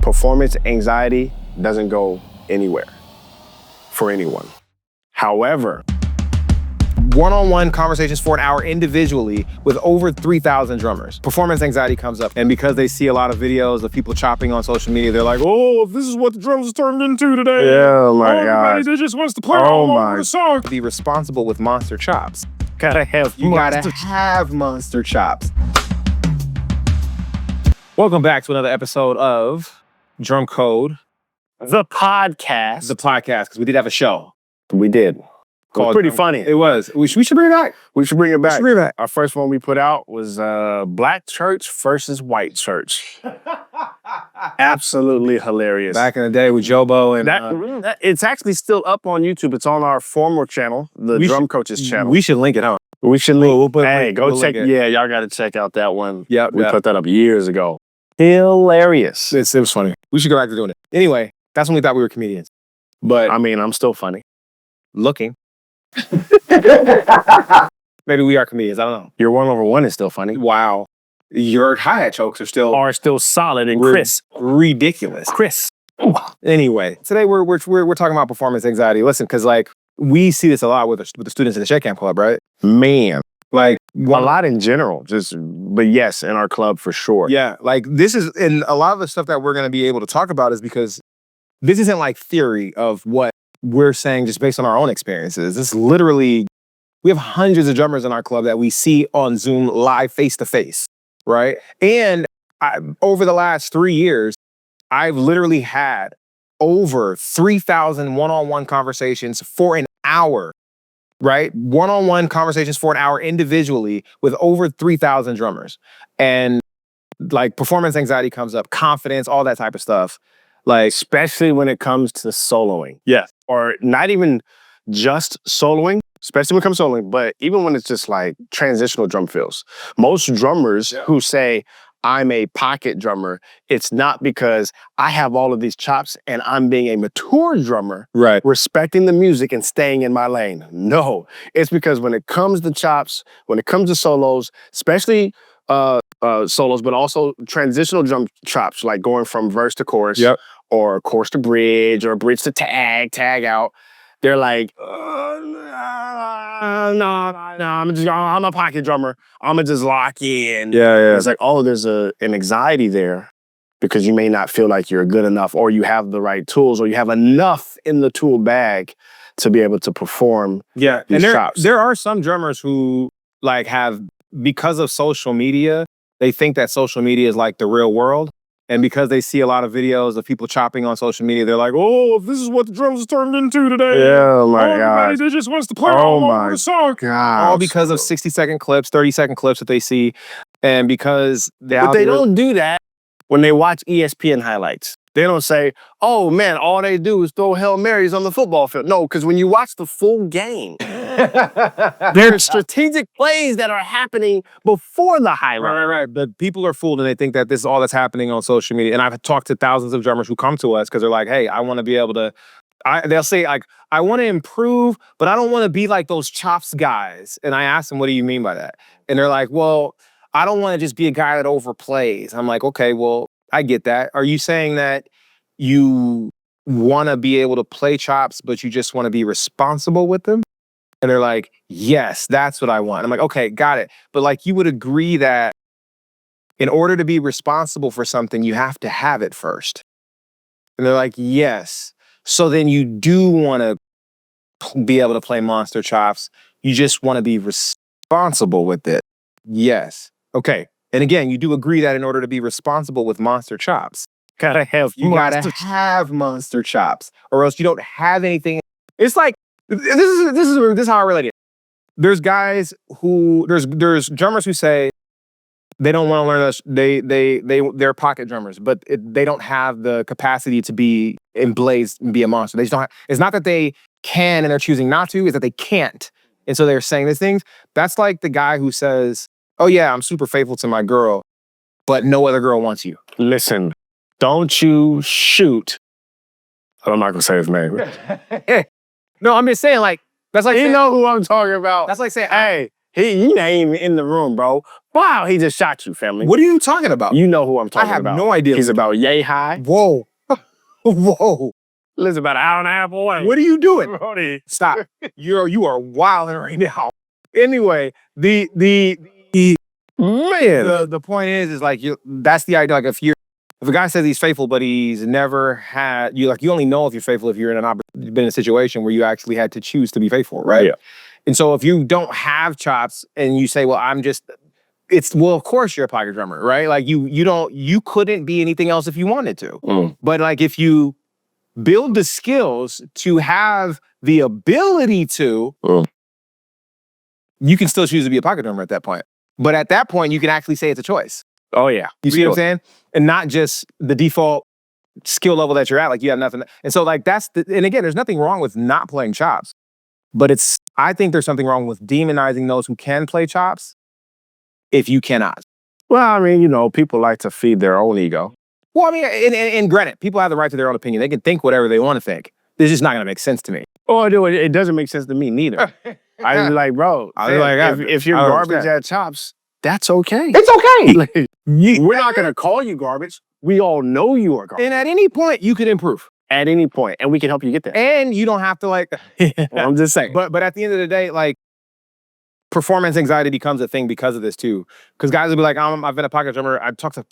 Performance anxiety doesn't go anywhere for anyone. However, one-on-one conversations for an hour individually with over 3,000 drummers. Performance anxiety comes up, and because they see a lot of videos of people chopping on social media, they're like, oh, this is what the drums turned into today. Yeah, my God. Everybody just wants to play all over the song. Be responsible with monster chops. Gotta have monster chops. Welcome back to another episode of DrumCode. The podcast. The podcast, because we did have a show. We did. It was pretty funny. It was. We should bring it back. We should bring it back. We should bring it back. Our first one we put out was Black Church versus White Church. Absolutely hilarious. Back in the day with Jobo and... that it's actually still up on YouTube. It's on our former channel, the Drum Coaches channel. We should link it, huh? We should link. Hey, go check. Yeah, y'all got to check out that one. Yeah, we put that up years ago. Hilarious. It was funny. We should go back to doing it. Anyway, that's when we thought we were comedians. But I mean, I'm still funny. Looking. Maybe we are comedians. I don't know. Your 1/1 is still funny. Wow. Your hi-hat chokes are still solid and crisp. Ridiculous. Crisp. Anyway, today we're talking about performance anxiety. Listen, because like we see this a lot with the students in the Shake Camp Club, right? Man. Like a lot in general, but yes, in our club for sure. Yeah, like this is, and a lot of the stuff that we're going to be able to talk about is because this isn't like theory of what we're saying just based on our own experiences. This is literally, we have hundreds of drummers in our club that we see on Zoom live face to face, right? And over the last 3 years, I've literally had over 3,000 one-on-one conversations for an hour. Right? One-on-one conversations for an hour individually with over 3,000 drummers. And like performance anxiety comes up, confidence, all that type of stuff. Like, especially when it comes to soloing. Yeah. Or not even just soloing, especially when it comes to soloing, but even when it's just like transitional drum fills. Most drummers who say, I'm a pocket drummer, it's not because I have all of these chops and I'm being a mature drummer, right, respecting the music and staying in my lane. No, it's because when it comes to chops, when it comes to solos, especially solos, but also transitional drum chops, like going from verse to chorus, or chorus to bridge, or bridge to tag out. They're like, no, I'm a pocket drummer. I'm gonna just lock in. Yeah. It's like, oh, there's an anxiety there because you may not feel like you're good enough, or you have the right tools, or you have enough in the tool bag to be able to perform. Yeah, these and chops. there are some drummers who like have, because of social media, they think that social media is like the real world. And because they see a lot of videos of people chopping on social media, they're like, oh, this is what the drums turned into today. Yeah, my God. Everybody just wants to play all over the song. God. All because of 60-second clips, 30-second clips that they see. And because But they don't do that when they watch ESPN highlights. They don't say, oh man, all they do is throw Hail Marys on the football field. No, because when you watch the full game, there are strategic plays that are happening before the highlight. Right. But people are fooled and they think that this is all that's happening on social media. And I've talked to thousands of drummers who come to us because they're like, hey, I want to be able to, they'll say like, I want to improve, but I don't want to be like those chops guys. And I ask them, what do you mean by that? And they're like, well, I don't want to just be a guy that overplays. I'm like, okay, well, I get that. Are you saying that you want to be able to play chops, but you just want to be responsible with them? And they're like, yes, that's what I want. I'm like, okay, got it. But like, you would agree that in order to be responsible for something, you have to have it first. And they're like, yes. So then you do want to be able to play monster chops. You just want to be responsible with it. Yes. Okay. And again, you do agree that in order to be responsible with monster chops, you gotta have monster chops, or else you don't have anything. It's like, this is how I relate it. There's guys who, there's drummers who say they don't want to learn this. They're pocket drummers, but they don't have the capacity to be emblazed and be a monster. They just don't have, it's not that they can and they're choosing not to, it's that they can't. And so they're saying these things. That's like the guy who says, oh yeah, I'm super faithful to my girl, but no other girl wants you. Listen, don't you shoot. I'm not gonna say his name. No, I'm just saying, like, that's like, you know who I'm talking about. That's like saying, hey, He ain't even in the room, bro. Wow, he just shot you, family. What are you talking about? You know who I'm talking about. I have no idea. He's about yay high. Whoa. Whoa. Lives about an hour and a half away. What are you doing? Brody. Stop. You are wilding right now. Anyway, man, the point is like that's the idea. Like if a guy says he's faithful, but he's never had you only know if you're faithful if you're been in a situation where you actually had to choose to be faithful, right? Yeah. And so if you don't have chops and you say, well, of course you're a pocket drummer, right? Like you couldn't be anything else if you wanted to. But like if you build the skills to have the ability to, you can still choose to be a pocket drummer at that point. But at that point, you can actually say it's a choice. Oh yeah. You see what I'm saying? And not just the default skill level that you're at, like you have nothing. And so like and again, there's nothing wrong with not playing chops, but I think there's something wrong with demonizing those who can play chops if you cannot. Well, I mean, people like to feed their own ego. Well, I mean, and granted, people have the right to their own opinion. They can think whatever they want to think. It's just not going to make sense to me. Oh, it doesn't make sense to me neither. I was like, bro, if you're garbage at chops, that's okay. It's okay. We're not going to call you garbage. We all know you are garbage. And at any point, you could improve. At any point, and we can help you get there. And you don't have to well, I'm just saying. But at the end of the day, like, performance anxiety becomes a thing because of this too. Because guys will be like, I've been a pocket drummer. I've talked to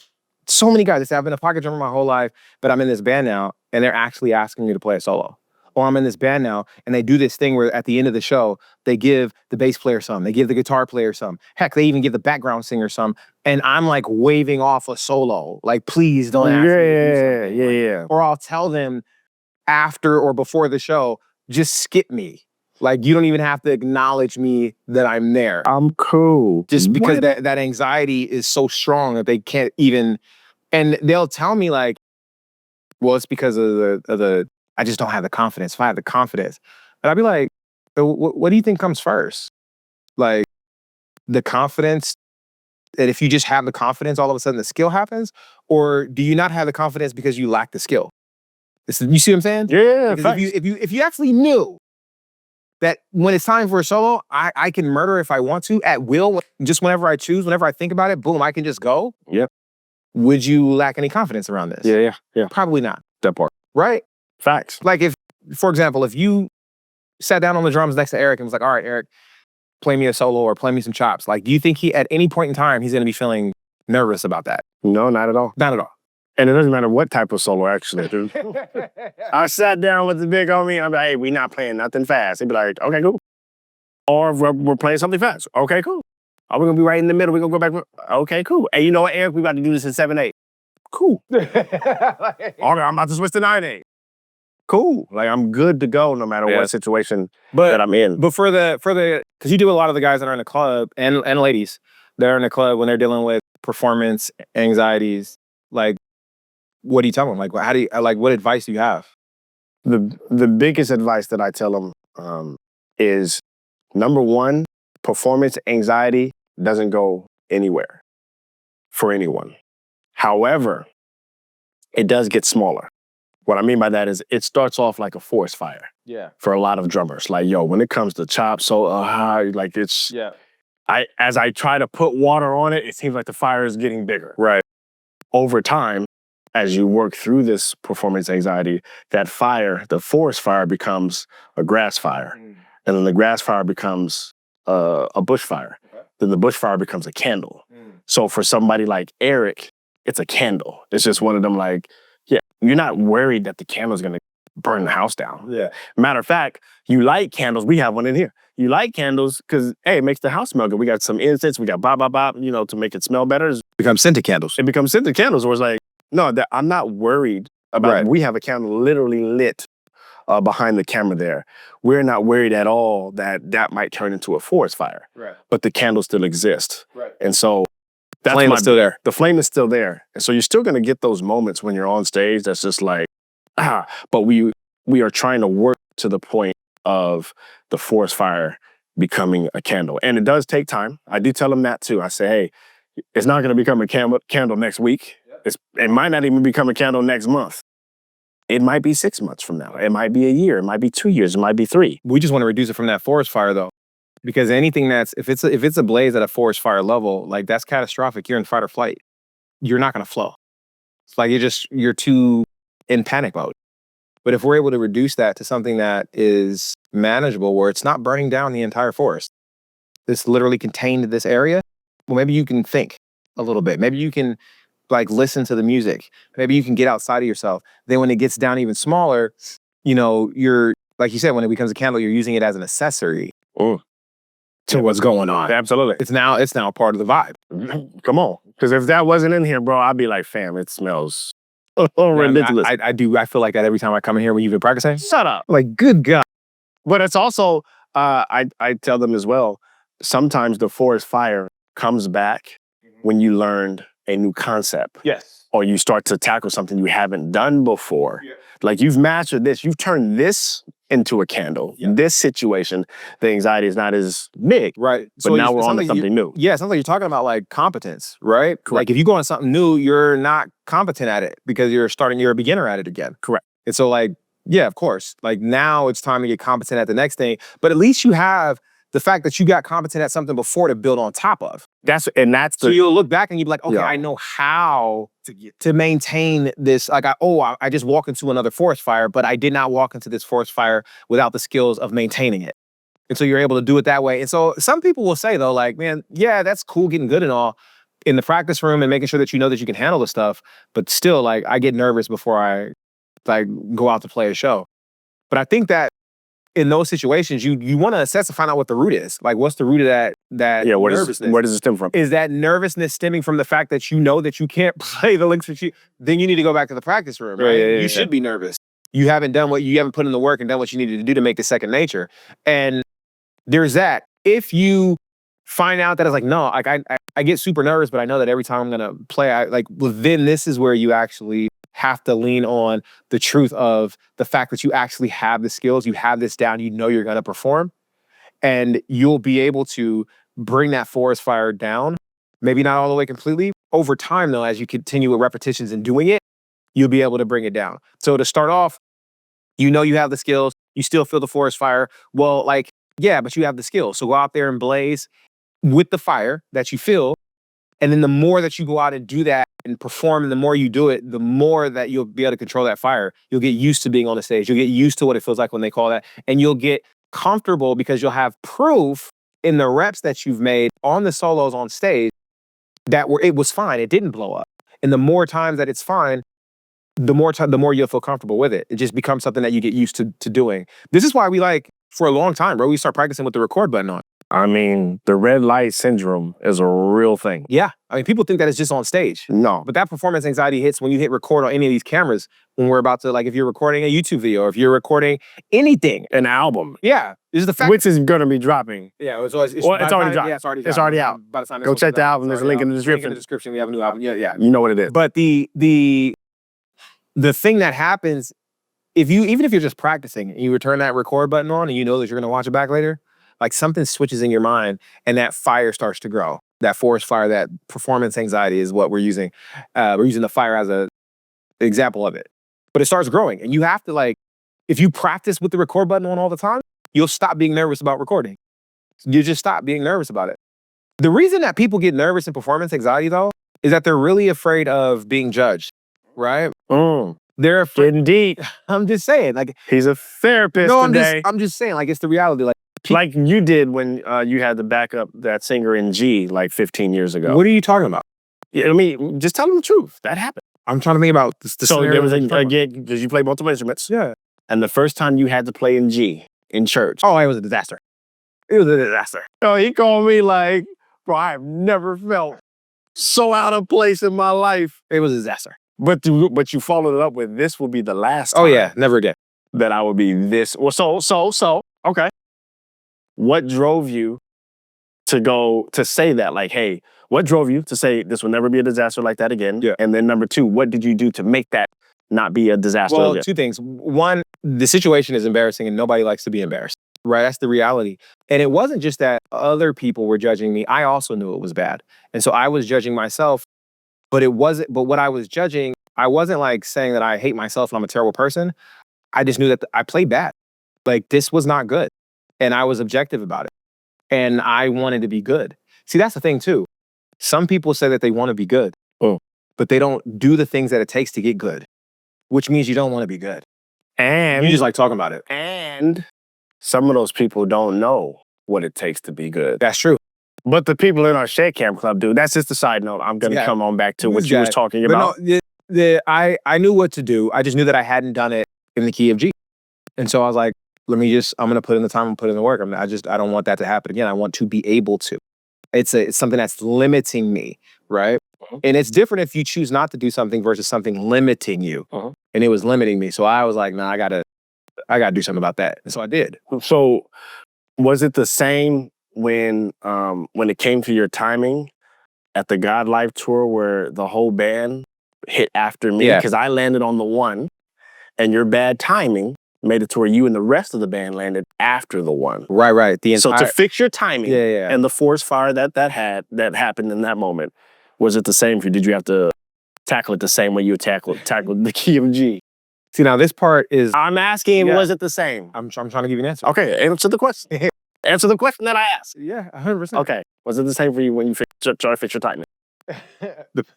so many guys that say, I've been a pocket drummer my whole life, but I'm in this band now, and they're actually asking me to play a solo. Or I'm in this band now, and they do this thing where at the end of the show, they give the bass player some, they give the guitar player some. Heck, they even give the background singer some. And I'm like waving off a solo. Like, please don't ask me to do something. Yeah. Or I'll tell them after or before the show, just skip me. Like, you don't even have to acknowledge me that I'm there. I'm cool. Just because that anxiety is so strong that they can't even, and they'll tell me like, well, it's because of the I just don't have the confidence. If I have the confidence, and I'd be like, what do you think comes first? Like the confidence, that if you just have the confidence, all of a sudden the skill happens? Or do you not have the confidence because you lack the skill? You see what I'm saying? Yeah. If you actually knew that when it's time for a solo, I can murder if I want to at will, just whenever I choose, whenever I think about it, boom, I can just go. Yep. Would you lack any confidence around this? Yeah. Probably not. That part. Right? Facts. Like if, for example, if you sat down on the drums next to Eric and was like, all right, Eric, play me a solo or play me some chops. Like, do you think at any point in time, he's going to be feeling nervous about that? No, not at all. Not at all. And it doesn't matter what type of solo, actually, dude. I sat down with the big homie. I'm like, hey, we not playing nothing fast. He'd be like, okay, cool. Or we're playing something fast. Okay, cool. Are we going to be right in the middle? We're going to go back. Okay, cool. Hey, you know what, Eric? We about to do this in 7/8. Cool. Okay, I'm about to switch to 9/8. Cool. Like, I'm good to go no matter what situation that I'm in. But for the, because you do a lot of the guys that are in the club and ladies that are in the club when they're dealing with performance anxieties, like, what do you tell them? Like, what advice do you have? The biggest advice that I tell them is, number one, performance anxiety doesn't go anywhere for anyone. However, it does get smaller. What I mean by that is it starts off like a forest fire. Yeah. For a lot of drummers. Like, yo, when it comes to chops, like it's, yeah. As I try to put water on it, it seems like the fire is getting bigger. Right. Over time, as you work through this performance anxiety, that fire, the forest fire, becomes a grass fire. And then the grass fire becomes a bush fire. Okay. Then the bush fire becomes a candle. So for somebody like Eric, it's a candle. It's just one of them, like, yeah, you're not worried that the candle's gonna burn the house down. Yeah. Matter of fact, you light candles. We have one in here. You light candles because, hey, it makes the house smell good. We got some incense. We got bop, to make it smell better. It becomes scented candles. It becomes scented candles. Where it's like, no, I'm not worried about, we have a candle literally lit behind the camera there. We're not worried at all that might turn into a forest fire. Right. But the candle still exists. Right. And so that's flame is still there. The flame is still there. And so you're still going to get those moments when you're on stage that's just like, but we are trying to work to the point of the forest fire becoming a candle. And it does take time. I do tell them that too. I say, hey, it's not going to become a candle next week. Yep. It might not even become a candle next month. It might be 6 months from now. It might be a year. It might be 2 years. It might be 3. We just want to reduce it from that forest fire though. Because anything that's if it's a blaze at a forest fire level, like that's catastrophic. You're in fight or flight. You're not gonna flow. It's like you're too in panic mode. But if we're able to reduce that to something that is manageable, where it's not burning down the entire forest, it's literally contained to this area, well, maybe you can think a little bit. Maybe you can like listen to the music. Maybe you can get outside of yourself. Then when it gets down even smaller, you know, you're like you said, when it becomes a candle, you're using it as an accessory to what's going on. Absolutely. It's now a part of the vibe. Come on. Because if that wasn't in here, bro, I'd be like, fam, it smells ridiculous. I feel like that every time I come in here when you've been practicing. Shut up. Like, good God. But it's also, I tell them as well, sometimes the forest fire comes back when you learned a new concept. Yes. Or you start to tackle something you haven't done before. Yeah. Like you've mastered this, you've turned this into a candle. Yeah. This situation, the anxiety is not as big. Right. But so now we're on to something new. Yeah, it sounds like you're talking about like competence, right? Correct. Like if you go on something new, you're not competent at it because you're a beginner at it again. Correct. And so like, yeah, of course. Like now it's time to get competent at the next thing. But at least you have the fact that you got competent at something before to build on top of. So you'll look back and you'll be like, okay, yeah. I know how to maintain this. Like, I just walked into another forest fire, but I did not walk into this forest fire without the skills of maintaining it. And so you're able to do it that way. And so some people will say though, like, man, yeah, that's cool getting good and all in the practice room and making sure that you know that you can handle the stuff. But still, like, I get nervous before I like go out to play a show. But I think that in those situations, you want to assess and find out what the root is. Like, what's the root of that nervousness? Where does it stem from? Is that nervousness stemming from the fact that you know that you can't play the links that then you need to go back to the practice room, right? You should be nervous. You haven't put in the work and done what you needed to do to make this second nature. And there's that. If you find out that it's like, no, like I get super nervous, but I know that every time I'm gonna play, then this is where you actually have to lean on the truth of the fact that you actually have the skills, you have this down, you know you're gonna perform, and you'll be able to bring that forest fire down. Maybe not all the way completely. Over time though, as you continue with repetitions and doing it, you'll be able to bring it down. So to start off, you know you have the skills, you still feel the forest fire. Well, like, yeah, but you have the skills. So go out there and blaze with the fire that you feel. And then the more that you go out and do that and perform, and the more you do it, the more that you'll be able to control that fire. You'll get used to being on the stage. You'll get used to what it feels like when they call that. And you'll get comfortable because you'll have proof in the reps that you've made on the solos on stage that it was fine. It didn't blow up. And the more times that it's fine, the more you'll feel comfortable with it. It just becomes something that you get used to doing. This is why for a long time, bro, we start practicing with the record button on. I mean, the red light syndrome is a real thing. Yeah. I mean, people think that it's just on stage. No. But that performance anxiety hits when you hit record on any of these cameras, when we're about to, like, if you're recording a YouTube video, or if you're recording anything. An album. Yeah. This is the fact. Which is going to be dropping. Yeah. It's already dropped. Yeah, it's already dropped. It's already out. By the time go check the album. There's a link in the description. Link in the description. We have a new album. Yeah. You know what it is. But the thing that happens, even if you're just practicing and you return that record button on and you know that you're going to watch it back later, like something switches in your mind and that fire starts to grow. That forest fire, that performance anxiety is what we're using. We're using the fire as an example of it. But it starts growing. And you have to, like, if you practice with the record button on all the time, you'll stop being nervous about recording. You just stop being nervous about it. The reason that people get nervous in performance anxiety, though, is that they're really afraid of being judged, right? They're afraid. Getting deep. I'm just saying, like, he's a therapist today. I'm just saying, like, it's the reality. Like you did when you had to back up that singer in G like 15 years ago. What are you talking about? Yeah, I mean, just tell them the truth. That happened. I'm trying to think about the so there was a gig because you play multiple instruments. Yeah. And the first time you had to play in G in church. Oh, it was a disaster. It was a disaster. Oh, he called me like, bro, I have never felt so out of place in my life. It was a disaster. But you followed it up with, this will be the last time. Oh yeah, never again. That I would be this. Well, so, okay. What drove you to say that? Like, hey, what drove you to say this will never be a disaster like that again? Yeah. And then number two, what did you do to make that not be a disaster again? Well, two things. One, the situation is embarrassing and nobody likes to be embarrassed, right? That's the reality. And it wasn't just that other people were judging me. I also knew it was bad. And so I was judging myself, but what I was judging, I wasn't like saying that I hate myself and I'm a terrible person. I just knew that I played bad. Like, this was not good. And I was objective about it. and I wanted to be good. See, that's the thing too. Some people say that they want to be good, but they don't do the things that it takes to get good, which means you don't want to be good. And You just like talking about it. And some of those people don't know what it takes to be good. That's true. But the people in our Shade Cam Club do. That's just a side note. I'm going to come on back to what you was talking about. No, I knew what to do. I just knew that I hadn't done it in the key of G. And so I was like, I'm going to put in the time and put in the work. I don't want that to happen again. I want to be able to. It's something that's limiting me, right? And it's different if you choose not to do something versus something limiting you. And it was limiting me. So I was like, nah, I gotta do something about that. And so I did. So was it the same when it came to your timing at the God Life tour where the whole band hit after me? Because I landed on the 1 and your bad timing made it to where you and the rest of the band landed after the 1. Right. So to fix your timing and the forest fire that happened in that moment, was it the same for you? Did you have to tackle it the same way you tackled the key of G? See, now this part is... I'm asking, was it the same? I'm trying to give you an answer. Okay, answer the question. Answer the question that I asked. Yeah, 100%. Okay, was it the same for you when you try to fix your timing?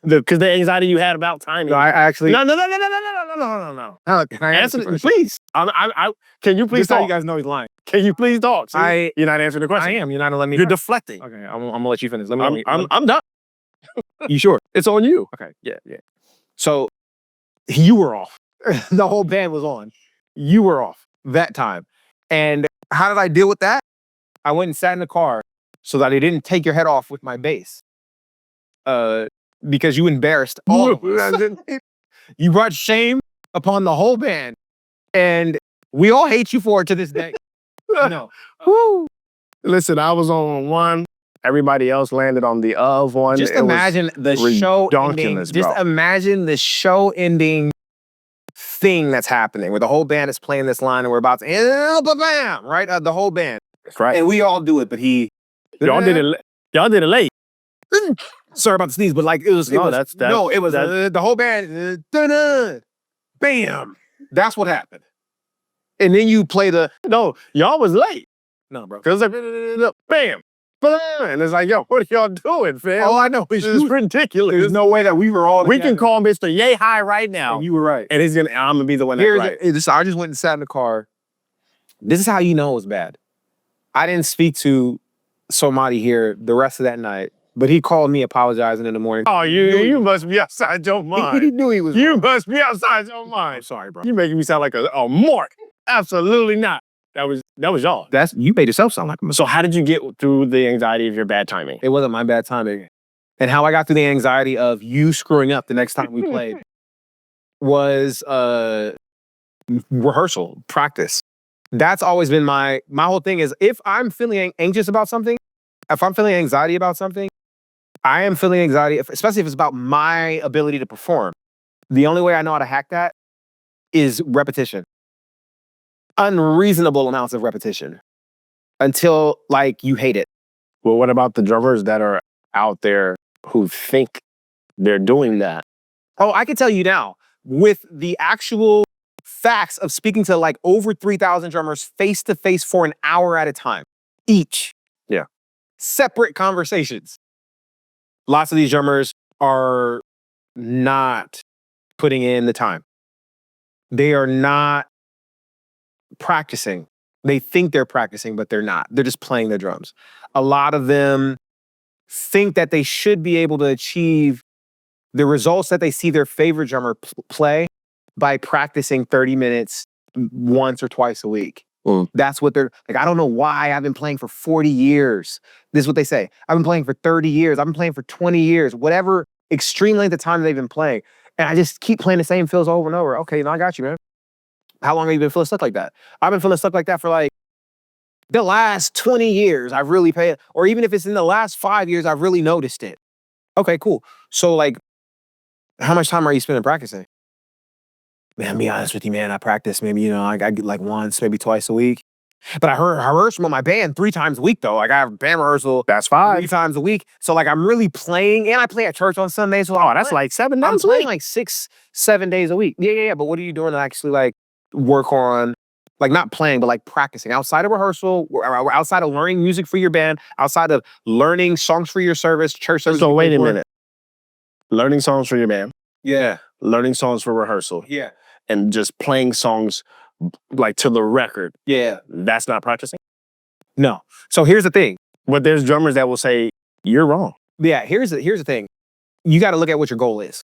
Because the anxiety you had about timing. No, I actually... No. Can I answer it? Please. Can you please This talk? how you guys know he's lying. Can you please talk? See? You're not answering the question. I am. You're not gonna let me... You're deflecting. Okay, I'm gonna let you finish. I'm done. You sure? It's on you. Okay, yeah. So, you were off. The whole band was on. You were off that time. And how did I deal with that? I went and sat in the car so that I didn't take your head off with my bass. Because you embarrassed all of us. You brought shame upon the whole band. And we all hate you for it to this day. No. Woo. Listen, I was on 1. Everybody else landed on the of 1. Just imagine the show ending. Just imagine the show ending thing that's happening where the whole band is playing this line and we're about to bam, right? The whole band. That's right. And we all do it, but y'all did it late. Sorry about the sneeze, but like it was the whole band. Bam. That's what happened. And then you play y'all was late. No, bro. Because bam. And it's like, yo, what are y'all doing, fam? Oh, I know. This is ridiculous. There's no way that we were all together. We can call Mr. Yay High right now. And you were right. And I'm going to be the one that's right. I just went and sat in the car. This is how you know it was bad. I didn't speak to somebody here the rest of that night, but he called me apologizing in the morning. Oh, you must be outside your mind. He knew he was You must be outside your mind. I'm sorry, bro. You're making me sound like a mark. Absolutely not. That was y'all. You made yourself sound like a mistake. So how did you get through the anxiety of your bad timing? It wasn't my bad timing. And how I got through the anxiety of you screwing up the next time we played was rehearsal, practice. That's always been my whole thing is if I'm feeling anxious about something, if I'm feeling anxiety about something, I am feeling anxiety, especially if it's about my ability to perform. The only way I know how to hack that is repetition. Unreasonable amounts of repetition until like you hate it. Well, what about the drummers that are out there who think they're doing that? Oh, I can tell you now, with the actual facts of speaking to like over 3,000 drummers face to face for an hour at a time, each. Yeah. Separate conversations. Lots of these drummers are not putting in the time. They are not practicing. They think they're practicing, but they're not. They're just playing their drums. A lot of them think that they should be able to achieve the results that they see their favorite drummer play by practicing 30 minutes once or twice a week. That's what they're like. I don't know why I've been playing for 40 years. This is what they say. I've been playing for 30 years. I've been playing for 20 years, whatever extreme length of time they've been playing. And I just keep playing the same fills over and over. Okay, I got you, man. How long have you been feeling stuck like that? I've been feeling stuck like that for like the last 20 years. I've really paid, or even if it's in the last 5 years, I've really noticed it. Okay, cool. So like, how much time are you spending practicing? Man, I'll be honest with you, man. I practice maybe, I get like once, maybe twice a week. But I rehearse with my band 3 times a week, though. Like I have band rehearsal. That's 5. 3 times a week. So like I'm really playing, and I play at church on Sundays. So that's like 7 days. I'm playing like 6, 7 days a week. Yeah. But what are you doing to actually like work on Like not playing, but like practicing outside of rehearsal, or outside of learning music for your band, outside of learning songs for your service, church service. So wait a minute. Learning songs for your band. Yeah. Learning songs for rehearsal. Yeah. And just playing songs like to the record. Yeah. That's not practicing? No. So here's the thing. But there's drummers that will say, you're wrong. Yeah, here's the thing. You got to look at what your goal is.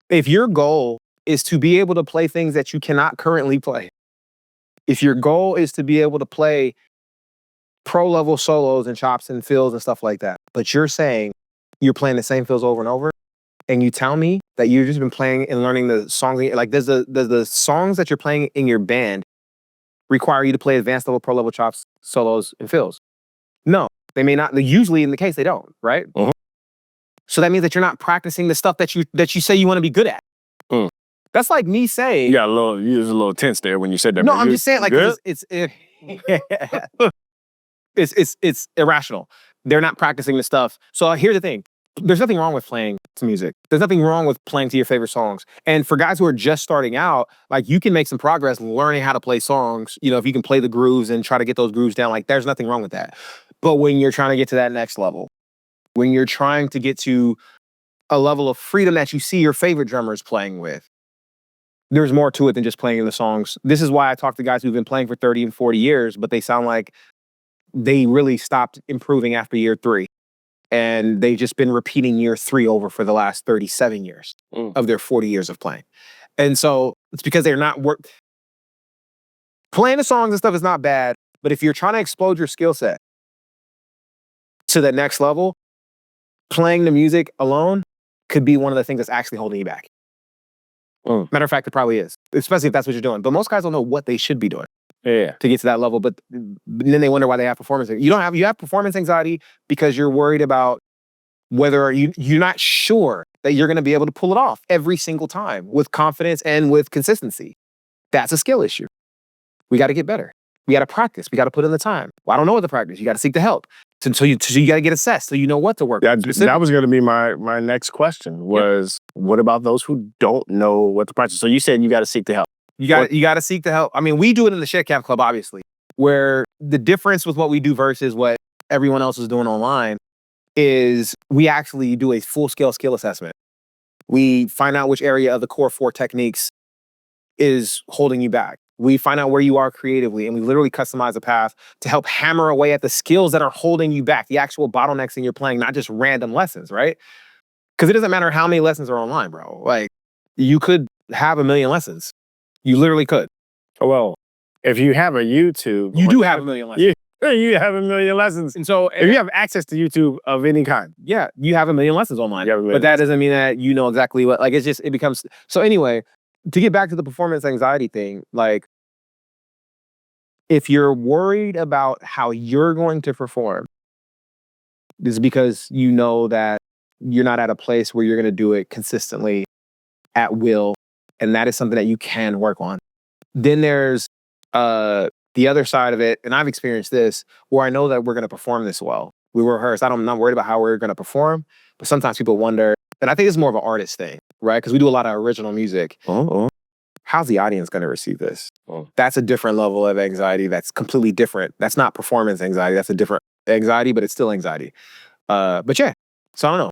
If your goal is to be able to play things that you cannot currently play, if your goal is to be able to play pro-level solos and chops and fills and stuff like that, but you're saying you're playing the same fills over and over, and you tell me that you've just been playing and learning the songs, like does the songs that you're playing in your band require you to play advanced level, pro-level chops, solos, and fills? No, they may not. Usually in the case, they don't, right? Uh-huh. So that means that you're not practicing the stuff that you say you want to be good at. That's like me saying. You was a little tense there when you said that. No, I'm just saying, like, it's irrational. They're not practicing the stuff. So here's the thing. There's nothing wrong with playing some music. There's nothing wrong with playing to your favorite songs. And for guys who are just starting out, like you can make some progress learning how to play songs. You know, if you can play the grooves and try to get those grooves down, like there's nothing wrong with that. But when you're trying to get to that next level, when you're trying to get to a level of freedom that you see your favorite drummers playing with, there's more to it than just playing the songs. This is why I talk to guys who've been playing for 30 and 40 years, but they sound like they really stopped improving after year 3. And they've just been repeating year 3 over for the last 37 years of their 40 years of playing. And so it's because they're not playing the songs and stuff is not bad, but if you're trying to explode your skill set to the next level, playing the music alone could be one of the things that's actually holding you back. Matter of fact, it probably is, especially if that's what you're doing. But most guys don't know what they should be doing to get to that level. But then they wonder why they have performance. You have performance anxiety because you're worried about whether you're not sure that you're going to be able to pull it off every single time with confidence and with consistency. That's a skill issue. We got to get better. We got to practice. We got to put in the time. Well, I don't know what to practice. You got to seek the help. So you got to get assessed so you know what to work on. That was going to be my next question was, what about those who don't know what to practice? So you said you got to seek the help. You got to seek the help. I mean, we do it in the Shed Camp Club, obviously, where the difference with what we do versus what everyone else is doing online is we actually do a full-scale skill assessment. We find out which area of the core 4 techniques is holding you back. We find out where you are creatively, and we literally customize a path to help hammer away at the skills that are holding you back, the actual bottlenecks in your playing, not just random lessons, right? Because it doesn't matter how many lessons are online, bro. Like, you could have 1 million lessons. You literally could. Well, if you have a YouTube... You do have 1 million lessons. You have 1 million lessons. And so... If you have access to YouTube of any kind. Yeah, you have 1 million lessons online. But that doesn't mean that you know exactly what... Like, it becomes... So anyway... To get back to the performance anxiety thing, like, if you're worried about how you're going to perform, this is because you know that you're not at a place where you're going to do it consistently at will, and that is something that you can work on. Then there's the other side of it, and I've experienced this, where I know that we're going to perform this well. We rehearse. I'm not worried about how we're going to perform, but sometimes people wonder, and I think it's more of an artist thing, right? Because we do a lot of original music. How's the audience going to receive this? That's a different level of anxiety. That's completely different. That's not performance anxiety. That's a different anxiety, but it's still anxiety. But yeah, so I don't know.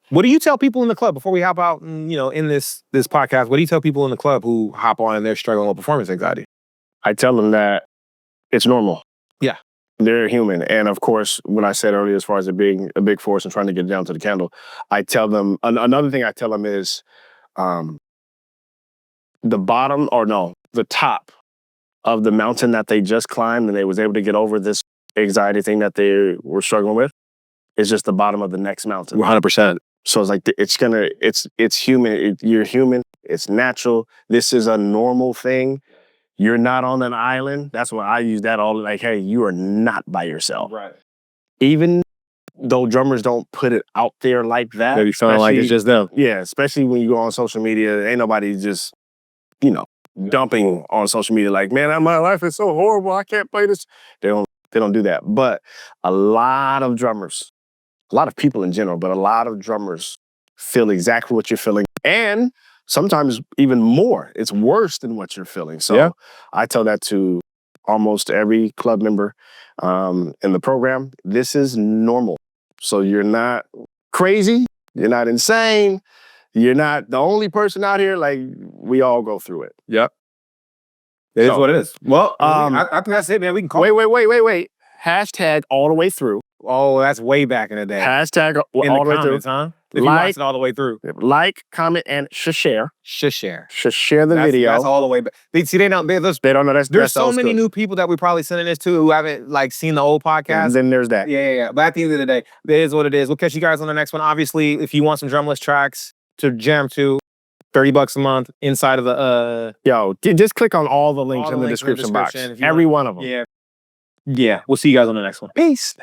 What do you tell people in the club before we hop out and, in this podcast? What do you tell people in the club who hop on and they're struggling with performance anxiety? I tell them that it's normal. Yeah. They're human. And of course, when I said earlier, as far as it being a big force and trying to get down to the candle, I tell them, another thing I tell them is the top of the mountain that they just climbed and they was able to get over this anxiety thing that they were struggling with is just the bottom of the next mountain. 100%. So it's like, it's human. You're human. It's natural. This is a normal thing. You're not on an island. That's why I use that all. Like, hey, you are not by yourself. Right. Even though drummers don't put it out there like that. They be feeling like it's just them. Yeah, especially when you go on social media. Ain't nobody just, dumping on social media like, man, my life is so horrible. I can't play this. They don't do that. But a lot of drummers, a lot of people in general, but a lot of drummers feel exactly what you're feeling. And sometimes even more. It's worse than what you're feeling. So I tell that to almost every club member in the program. This is normal. So you're not crazy. You're not insane. You're not the only person out here. Like, we all go through it. Yep. It is what it is. Well, I think that's it, man. We can call Wait. Hashtag all the way through. Oh, that's way back in the day. Hashtag in all the the way through. comments, huh? If you watched it all the way through. Like, comment, and share. Share. Share the video. That's all the way back. See, they don't know. There's so many new people that we probably sending this to who haven't like seen the old podcast. And then there's that. Yeah. But at the end of the day, it is what it is. We'll catch you guys on the next one. Obviously, if you want some drumless tracks to jam to, $30 a month inside of the Yo, just click on all the links in the description box. Every one of them. Yeah. We'll see you guys on the next one. Peace.